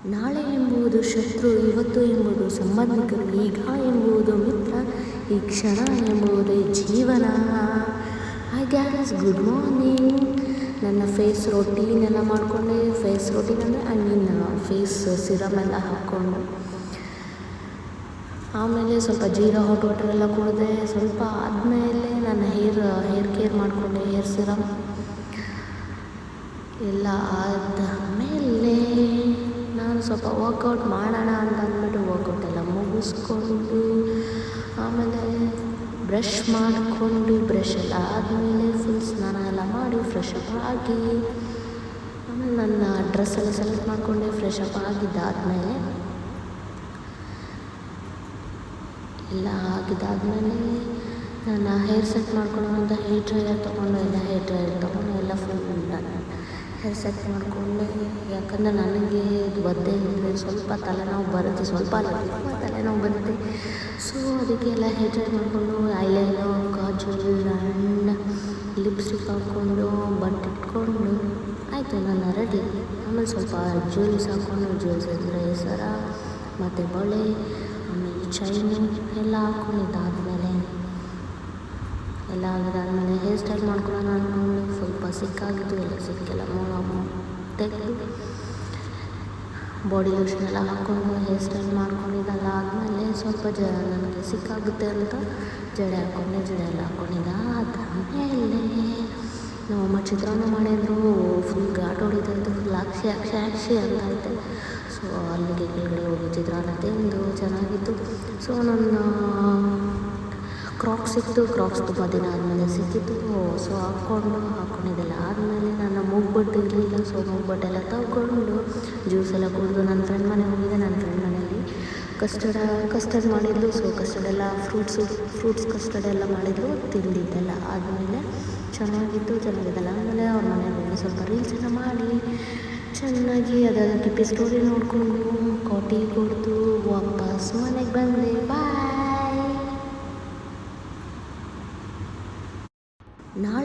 ನಾಳೆ ಎಂಬುದು ಶತ್ರು, ಇವತ್ತು ಎಂಬುದು ಸಂಬಂಧಿಕರು, ಈಗ ಎಂಬುದು ಮಿತ್ರ, ಈ ಕ್ಷಣ ಎಂಬುದೇ ಜೀವನ. Hi gas, good morning. ನನ್ನ ಫೇಸ್ ರೊಟೀನ್ ಎಲ್ಲ ಮಾಡಿಕೊಂಡೆ. ಫೇಸ್ ರೊಟೀನ್ ಅಂದರೆ ಫೇಸ್ ಸಿರಮ್ ಎಲ್ಲ ಹಾಕ್ಕೊಂಡು, ಆಮೇಲೆ ಸ್ವಲ್ಪ ಜೀರಾ ಹಾಟ್ ವಾಟರ್ ಎಲ್ಲ ಕುಡಿದೆ. ಸ್ವಲ್ಪ ಆದಮೇಲೆ ನನ್ನ ಹೇರ್ ಕೇರ್ ಮಾಡಿಕೊಂಡೆ. ಹೇರ್ ಸಿರಮ್ ಎಲ್ಲ ಆದಮೇಲೆ ನಾನು ಸ್ವಲ್ಪ ವರ್ಕೌಟ್ ಮಾಡೋಣ ಅಂತ ಅಂದ್ಬಿಟ್ಟು ವರ್ಕೌಟ್ ಎಲ್ಲ ಮುಗಿಸ್ಕೊಂಡು, ಆಮೇಲೆ ಬ್ರಷ್ ಮಾಡಿಕೊಂಡು, ಬ್ರಷ್ ಎಲ್ಲ ಆದಮೇಲೆ ಫುಲ್ ಸ್ನಾನ ಎಲ್ಲ ಮಾಡಿ ಫ್ರೆಶ್ ಅಪ್ ಆಗಿ, ಆಮೇಲೆ ನನ್ನ ಡ್ರೆಸ್ ಎಲ್ಲ ಸೆಲೆಕ್ಟ್ ಮಾಡಿಕೊಂಡೆ. ಫ್ರೆಶ್ ಅಪ್ ಆಗಿದ್ದಾದಮೇಲೆ ನನ್ನ ಹೇರ್ ಸೆಟ್ ಮಾಡ್ಕೊಳ್ಳೋ ಅಂತ ಹೇರ್ ಡ್ರೈಯರ್ ತೊಗೊಂಡು ಎಲ್ಲ ಫುಲ್ ಹೇರ್ ಸೆಟ್ ಮಾಡಿಕೊಂಡೆ. ಯಾಕಂದರೆ ನನಗೆ ಇದು ಒದ್ದೆ ಇದ್ದರೆ ಸ್ವಲ್ಪ ತಲೆನೋವು ಬರುತ್ತೆ, ಸ್ವಲ್ಪ ತಲೆನೋವು ಬರುತ್ತೆ. ಸೊ ಅದಕ್ಕೆ ಎಲ್ಲ ಹೇರ್ ಡ್ರೈ ಮಾಡಿಕೊಂಡು, ಐಲೈನರ್, ಕಾಜಲ್ ಆ್ಯಂಡ್ ಲಿಪ್ಸ್ಟಿಕ್ ಹಾಕ್ಕೊಂಡು, ಬಟ್ಟೆ ಇಟ್ಕೊಂಡು ಆಯಿತು, ನಾನು ರೆಡಿ. ಆಮೇಲೆ ಸ್ವಲ್ಪ ಜ್ಯುವೆಲ್ಸ್ ಹಾಕ್ಕೊಂಡು, ಜ್ಯುವೆಲ್ಸ್ ಅಂದರೆ ಸರ ಮತ್ತು ಬಳೆ, ಆಮೇಲೆ ಚೈನು ಎಲ್ಲ ಹಾಕ್ಕೊಂಡಿದ್ದಾದಮೇಲೆ ಎಲ್ಲ ಆಗಿದ್ದಾದಮೇಲೆ ಹೇರ್ ಸ್ಟೈಲ್ ಮಾಡ್ಕೊಳ್ಳೋಣ ಅಂದ್ಕೊಂಡು ಸ್ವಲ್ಪ ಸಿಕ್ಕಾಗಿದ್ದು ಎಲ್ಲ ಸಿಕ್ಕೆಲ್ಲ ತೆಗೆದು ಬಾಡಿ ಲೋಷನ್ ಎಲ್ಲ ಹಾಕ್ಕೊಂಡು ಹೇರ್ ಸ್ಟೈಲ್ ಮಾಡ್ಕೊಂಡಿದ್ದೆಲ್ಲ ಆದಮೇಲೆ ಸ್ವಲ್ಪ ನನಗೆ ಸಿಕ್ಕಾಗುತ್ತೆ ಅಂತ ಜಡೆ ಎಲ್ಲ ಹಾಕ್ಕೊಂಡಿದ್ದಾದಮೇಲೆ ನಮ್ಮಮ್ಮ ಚಿತ್ರಾನ್ನ ಮಾಡಿದ್ರು. ಫುಲ್ ಘಾಟ್ ಹೊಡಿತಾ ಇತ್ತು, ಫುಲ್ ಅಕ್ಷಿ ಅಂತ ಐತೆ. ಸೊ ಅಲ್ಲಿಗೆ ಕೆಳಗಡೆ ಹೋಗಿ ಚಿತ್ರಾನ್ನ ತಿಂದು ಚೆನ್ನಾಗಿತ್ತು. ಸೊ ನನ್ನ ಕ್ರಾಕ್ಸ್ ಸಿಕ್ತು. ಕ್ರಾಕ್ಸ್ ತುಂಬ ದಿನ ಆದಮೇಲೆ ಸಿಕ್ಕಿತ್ತು. ಸೊ ಹಾಕ್ಕೊಂಡಿದ್ದೆಲ್ಲ ಆದಮೇಲೆ ನನ್ನ ಮೂಗ್ಬಟ್ಟು ಇರಲಿಲ್ಲ. ಸೊ ಮೂಗ್ಬಟ್ಟೆಲ್ಲ ತಗೊಂಡು ಜ್ಯೂಸ್ ಎಲ್ಲ ಕುಡಿದು ನನ್ನ ಫ್ರೆಂಡ್ ಮನೆಗೆ ಹೋಗಿದ್ದೆ. ನನ್ನ ಫ್ರೆಂಡ್ ಮನೆಯಲ್ಲಿ ಕಸ್ಟರ್ಡ್ ಮಾಡಿದ್ಲು. ಸೊ ಕಸ್ಟರ್ಡ್ ಎಲ್ಲ ಫ್ರೂಟ್ಸ್ ಕಸ್ಟರ್ಡ್ ಎಲ್ಲ ಮಾಡಿದ್ಲು. ತಿಂದಿದ್ದೆಲ್ಲ ಆದಮೇಲೆ ಚೆನ್ನಾಗಿದ್ದೆಲ್ಲ ಆಮೇಲೆ ಅವ್ರ ಮನೆಗೆ ಹೋಗಿ ಸ್ವಲ್ಪ ರೀಲ್ಸ್ ಎಲ್ಲ ಮಾಡಿ ಚೆನ್ನಾಗಿ ಅದಾದ ಕಿಪ್ಪಿ ಸ್ಟೋರಿ ನೋಡಿಕೊಂಡು ಕಾಫಿ ಕುಡಿದು ವಾಪಸ್ ಮನೆಗೆ ಬಂದೆ. ಬಾಯ್. ನಾಳೆ